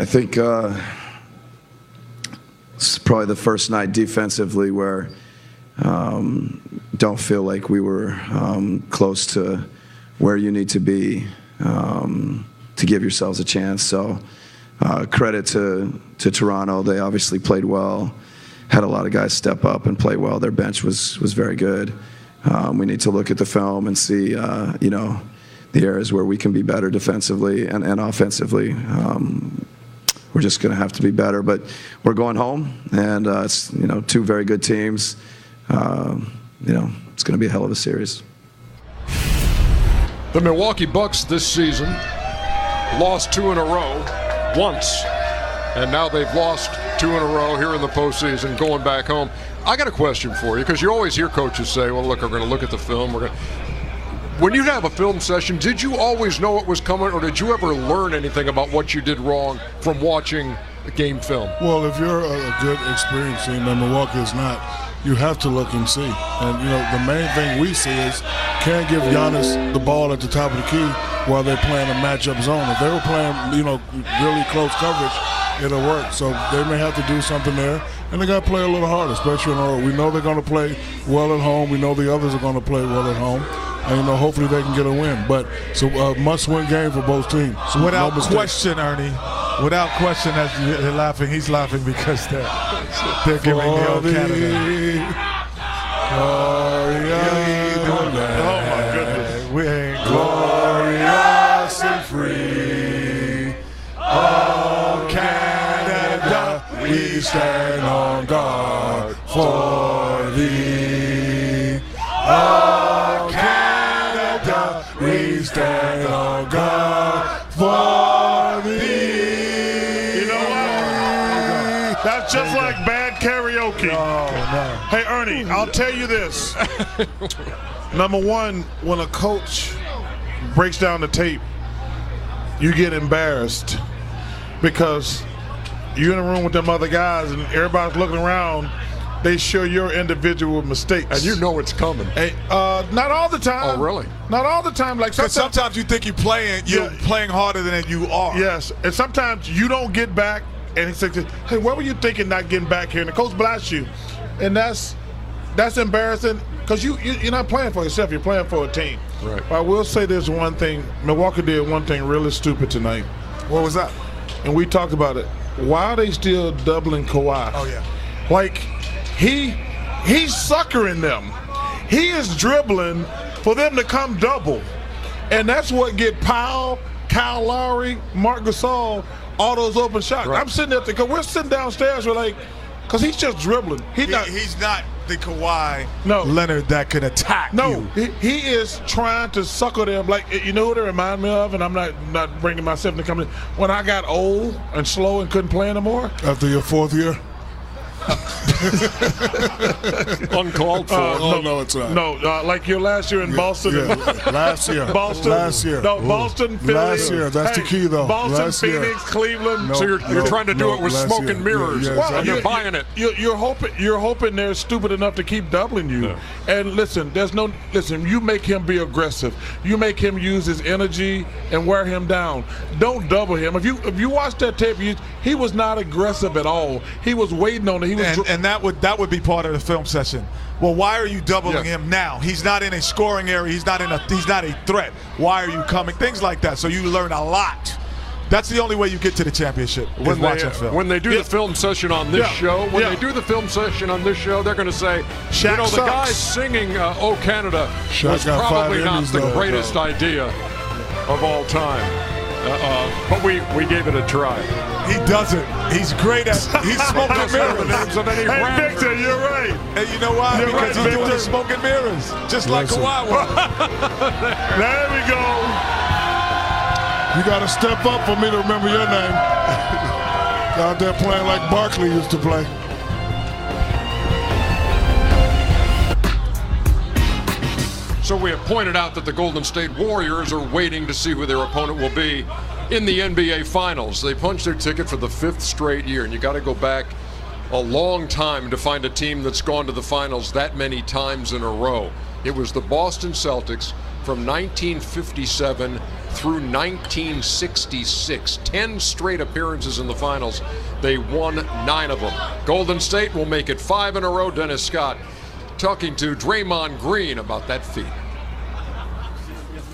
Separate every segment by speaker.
Speaker 1: I think it's probably the first night defensively where don't feel like we were close to where you need to be to give yourselves a chance. So credit to Toronto. They obviously played well, had a lot of guys step up and play well. Their bench was very good. We need to look at the film and see, the areas where we can be better defensively and offensively. We're just going to have to be better. But we're going home, and it's two very good teams. It's going to be a hell of a series.
Speaker 2: The Milwaukee Bucks this season lost 2 in a row once, and now they've lost 2 in a row here in the postseason, going back home. I got a question for you, because you always hear coaches say, well, look, we're going to look at the film. When you have a film session, did you always know it was coming, or did you ever learn anything about what you did wrong from watching the game film?
Speaker 3: Well, if you're a good, experienced team, and Milwaukee is not, you have to look and see. And, the main thing we see is can't give Giannis the ball at the top of the key while they're playing a matchup zone. If they were playing, really close coverage, it'll work. So they may have to do something there. And they got to play a little harder, especially on the road. We know they're going to play well at home. We know the others are going to play well at home. And, hopefully they can get a win. But it's a must-win game for both teams.
Speaker 4: So without question, Ernie, without question, as you're laughing, he's laughing because they're giving the old Canada.
Speaker 3: Oh, my goodness.
Speaker 4: We ain't
Speaker 3: glorious and free. Oh, Canada, we stand on guard for thee. Oh, Canada, we stand on guard for thee.
Speaker 5: You know what? That's just like bad karaoke.
Speaker 3: No.
Speaker 5: Hey, Ernie, I'll tell you this. Number one, when a coach breaks down the tape, you get embarrassed because you're in a room with them other guys and everybody's looking around. They show your individual mistakes.
Speaker 2: And you know it's coming.
Speaker 5: Hey, not all the time.
Speaker 2: Oh, really?
Speaker 5: Not all the time. Like
Speaker 4: sometimes you think you're playing harder than you are.
Speaker 5: Yes, and sometimes you don't get back, and he says, "Hey, what were you thinking not getting back here?" And the coach blasts you, and that's embarrassing because you're not playing for yourself. You're playing for a team.
Speaker 2: Right.
Speaker 5: But I will say there's one thing. Milwaukee did one thing really stupid tonight.
Speaker 4: What was that?
Speaker 5: And we talked about it. Why are they still doubling Kawhi?
Speaker 4: Oh yeah.
Speaker 5: Like he's suckering them. He is dribbling for them to come double, and that's what get Powell, Kyle Lowry, Marc Gasol all those open shots.
Speaker 2: Right.
Speaker 5: I'm sitting there because we're sitting downstairs. We're like, because he's just dribbling.
Speaker 4: He's not the Kawhi
Speaker 5: No.
Speaker 4: Leonard that could attack
Speaker 5: No,
Speaker 4: you.
Speaker 5: he is trying to sucker them. Like, you know what it remind me of, and I'm not bringing myself to come in. When I got old and slow and couldn't play anymore.
Speaker 3: After your 4th year?
Speaker 2: Uncalled for.
Speaker 3: No, it's not.
Speaker 5: No, like your last year in Boston.
Speaker 3: Yeah. Last year.
Speaker 5: Boston.
Speaker 3: Last year.
Speaker 5: No, Boston, Philly.
Speaker 3: Last year. That's the key, though.
Speaker 5: Boston,
Speaker 3: last
Speaker 5: Phoenix,
Speaker 3: year.
Speaker 5: Cleveland.
Speaker 3: No,
Speaker 2: So you're trying to do it with
Speaker 3: last
Speaker 2: smoke
Speaker 3: year.
Speaker 2: and mirrors.
Speaker 3: Yeah,
Speaker 5: Well,
Speaker 2: and you're buying it.
Speaker 5: You're hoping they're stupid enough to keep doubling you.
Speaker 2: Yeah.
Speaker 5: And listen, you make him be aggressive. You make him use his energy and wear him down. Don't double him. If you watch that tape, he was not aggressive at all. He was waiting on it.
Speaker 4: And that would be part of the film session. Well, why are you doubling him now? He's not in a scoring area. He's not a threat. Why are you coming? Things like that. So you learn a lot. That's the only way you get to the championship. Watching film.
Speaker 2: When they do the film session on this show, they do the film session on this show, they're going to say,
Speaker 5: Shaq
Speaker 2: the guy singing "Oh Canada" was probably not the greatest idea of all time. But we gave it a try.
Speaker 4: He doesn't. He's great at. He's smoking mirrors.
Speaker 5: Hey, Victor, you're right.
Speaker 4: And you know why? Because he's doing the smoke and mirrors, just like Kawhi was.
Speaker 5: There we go.
Speaker 3: You got to step up for me to remember your name. Out there playing like Barkley used to play.
Speaker 2: So we have pointed out that the Golden State Warriors are waiting to see who their opponent will be in the NBA Finals. They punched their ticket for the 5th straight year, and you got to go back a long time to find a team that's gone to the finals that many times in a row. It was the Boston Celtics from 1957 through 1966. 10 straight appearances in the finals. They won 9 of them. Golden State will make it 5 in a row. Dennis Scott talking to Draymond Green about that feat.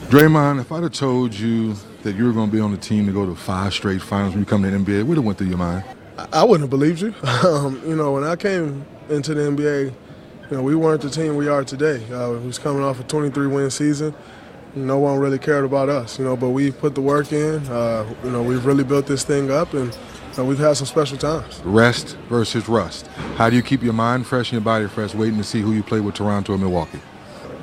Speaker 6: Draymond, if I'd have told you that you were going to be on the team to go to 5 straight finals when you come to the NBA, what went through your mind?
Speaker 7: I wouldn't have believed you. When I came into the NBA, we weren't the team we are today. We was coming off a 23-win season. No one really cared about us, but we put the work in. We've really built this thing up, and we've had some special times.
Speaker 6: Rest versus rust. How do you keep your mind fresh and your body fresh waiting to see who you play with Toronto or Milwaukee?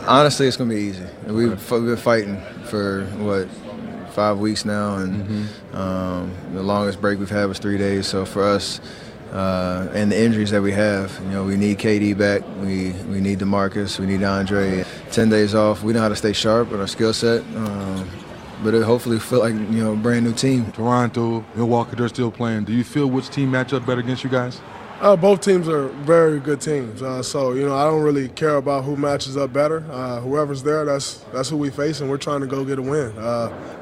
Speaker 8: Honestly, it's going to be easy. We've been fighting for, 5 weeks now, and the longest break we've had was 3 days. So for us, and the injuries that we have, we need KD back, we need DeMarcus, we need Andre. 10 days off, we know how to stay sharp with our skill set, but it hopefully feel like a brand new team.
Speaker 6: Toronto, Milwaukee, they're still playing. Do you feel which team match up better against you guys?
Speaker 7: Both teams are very good teams, so I don't really care about who matches up better. Whoever's there, that's who we face, and we're trying to go get a win.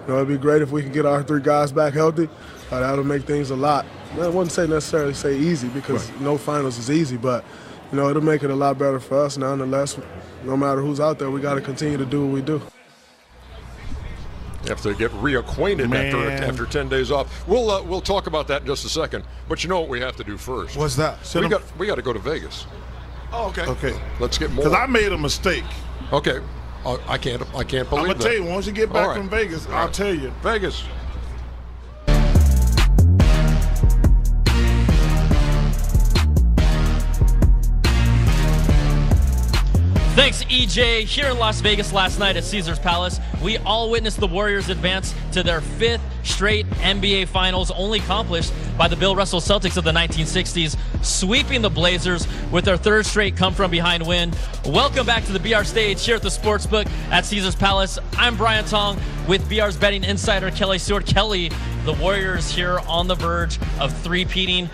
Speaker 7: It'd be great if we could get our 3 guys back healthy. That'll make things a lot. I wouldn't necessarily say easy, because no finals is easy, but it'll make it a lot better for us. Nonetheless, no matter who's out there, we got to continue to do what we do.
Speaker 2: You have to get reacquainted after 10 days off. We'll talk about that in just a second. But you know what we have to do first?
Speaker 4: What's that?
Speaker 2: We got to go to Vegas.
Speaker 4: Oh, okay.
Speaker 5: Okay.
Speaker 2: Let's get more.
Speaker 5: Because I made a mistake.
Speaker 2: Okay. I can't believe that.
Speaker 5: I'm going to tell you, once you get back from Vegas, I'll tell you.
Speaker 2: Vegas.
Speaker 9: Thanks, EJ. Here in Las Vegas last night at Caesars Palace, we all witnessed the Warriors advance to their 5th straight NBA Finals, only accomplished by the Bill Russell Celtics of the 1960s, sweeping the Blazers with their 3rd straight come-from-behind win. Welcome back to the BR stage here at the Sportsbook at Caesars Palace. I'm Brian Tong with BR's betting insider, Kelly Stewart. Kelly, the Warriors here on the verge of three-peating.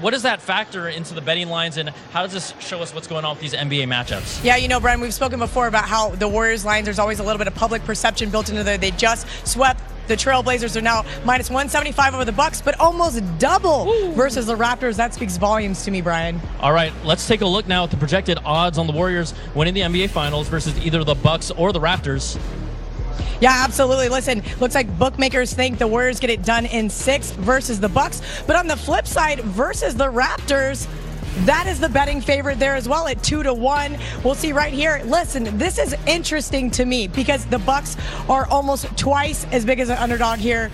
Speaker 9: What does that factor into the betting lines, and how does this show us what's going on with these NBA matchups?
Speaker 10: Yeah, Brian, we've spoken before about how the Warriors lines, there's always a little bit of public perception built into there. They just swept the Trailblazers. Are now minus 175 over the Bucks, but almost double versus the Raptors. That speaks volumes to me, Brian.
Speaker 9: All right, let's take a look now at the projected odds on the Warriors winning the NBA Finals versus either the Bucks or the Raptors.
Speaker 10: Yeah, absolutely. Listen, looks like bookmakers think the Warriors get it done in 6 versus the Bucks. But on the flip side, versus the Raptors, that is the betting favorite there as well at 2-1. We'll see right here. Listen, this is interesting to me because the Bucks are almost twice as big as an underdog here,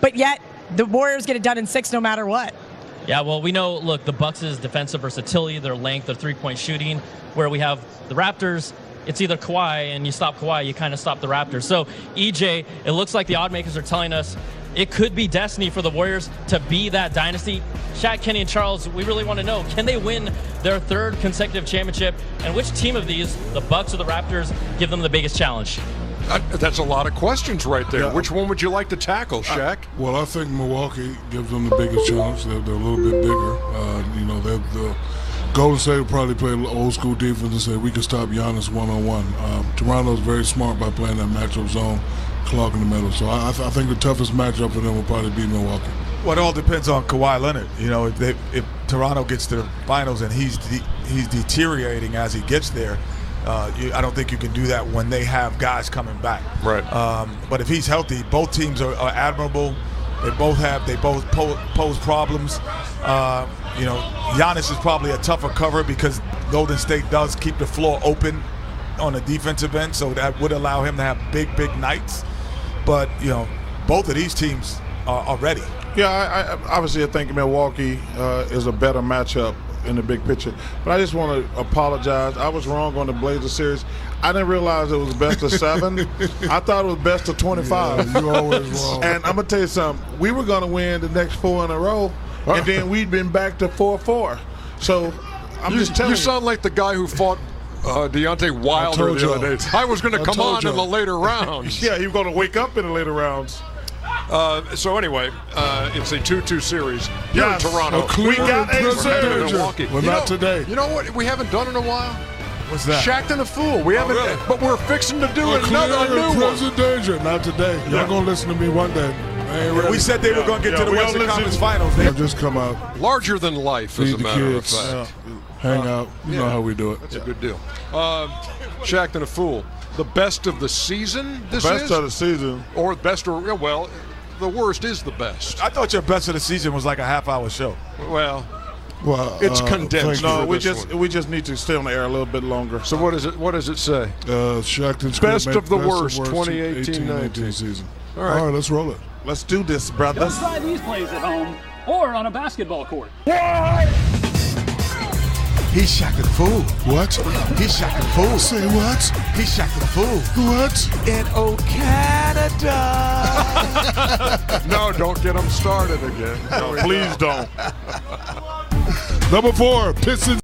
Speaker 10: but yet the Warriors get it done in 6 no matter what.
Speaker 9: Yeah, well, we know, look, the Bucks' defensive versatility, their length, their three-point shooting, where we have the Raptors. It's either Kawhi, and you stop Kawhi, you kind of stop the Raptors. So, EJ, it looks like the odd makers are telling us it could be destiny for the Warriors to be that dynasty. Shaq, Kenny, and Charles, we really want to know, can they win their 3rd consecutive championship? And which team of these, the Bucks or the Raptors, give them the biggest challenge?
Speaker 2: That's a lot of questions right there. Yeah. Which one would you like to tackle, Shaq?
Speaker 3: I think Milwaukee gives them the biggest challenge. They're a little bit bigger. They're the Golden State will probably play old school defense and say we can stop Giannis one-on-one. Toronto's very smart by playing that matchup zone, clogging the middle. So I think the toughest matchup for them will probably be Milwaukee.
Speaker 4: Well, it all depends on Kawhi Leonard. If Toronto gets to the finals and he's deteriorating as he gets there, I don't think you can do that when they have guys coming back.
Speaker 2: Right.
Speaker 4: But if he's healthy, both teams are admirable. They both pose problems. Giannis is probably a tougher cover because Golden State does keep the floor open on the defensive end, so that would allow him to have big nights. But both of these teams are ready.
Speaker 5: Yeah, I think Milwaukee is a better matchup in the big picture. But I just want to apologize. I was wrong on the Blazers series. I didn't realize it was best of 7. I thought it was best of 25.
Speaker 3: Yeah, you always wrong.
Speaker 5: And I'm going to tell you something. We were going to win the next 4 in a row, and then we'd been back to 4-4. So I'm just telling you.
Speaker 2: You sound like the guy who fought Deontay Wilder the other day. I was going to come on in the later rounds.
Speaker 5: Yeah, he was going to wake up in the later rounds.
Speaker 2: So anyway, it's a 2-2 series here in Toronto.
Speaker 5: We got a surge.
Speaker 2: Milwaukee.
Speaker 3: Well, not today.
Speaker 2: You know what we haven't done in a while?
Speaker 4: What's that?
Speaker 2: Shaqtin' a Fool. We haven't,
Speaker 4: really?
Speaker 2: but we're fixing to do another new one.
Speaker 3: Present danger. Not today. Y'all gonna listen to me one day.
Speaker 4: We said they were going to get to the Western Conference Finals.
Speaker 3: They'll just come out.
Speaker 2: Larger than life, as a matter of fact.
Speaker 3: Hang out. You know how we do it.
Speaker 2: That's a good deal. Shaqtin' a Fool. The best of the season, this
Speaker 5: Best
Speaker 2: is?
Speaker 5: of the season.
Speaker 2: Or best, or, well, the worst is the best.
Speaker 4: I thought your best of the season was like a half-hour show.
Speaker 2: Well,
Speaker 5: It's
Speaker 2: condensed.
Speaker 5: No, we just need to stay on the air a little bit longer.
Speaker 2: So what does it say?
Speaker 3: Shaqtin's
Speaker 2: Best of the
Speaker 3: best
Speaker 2: worst, 2018-19
Speaker 3: season.
Speaker 2: All right,
Speaker 3: let's roll it.
Speaker 5: Let's do this, brother.
Speaker 11: Don't try these plays at home or on a basketball court.
Speaker 12: He's Shaqtin' a Fool.
Speaker 3: What?
Speaker 12: He's Shaqtin' a Fool.
Speaker 3: Say what?
Speaker 12: He's Shaqtin' a Fool.
Speaker 3: What?
Speaker 12: In Canada.
Speaker 2: No, don't get them started again.
Speaker 5: No, please don't.
Speaker 3: Number 4, Pistons.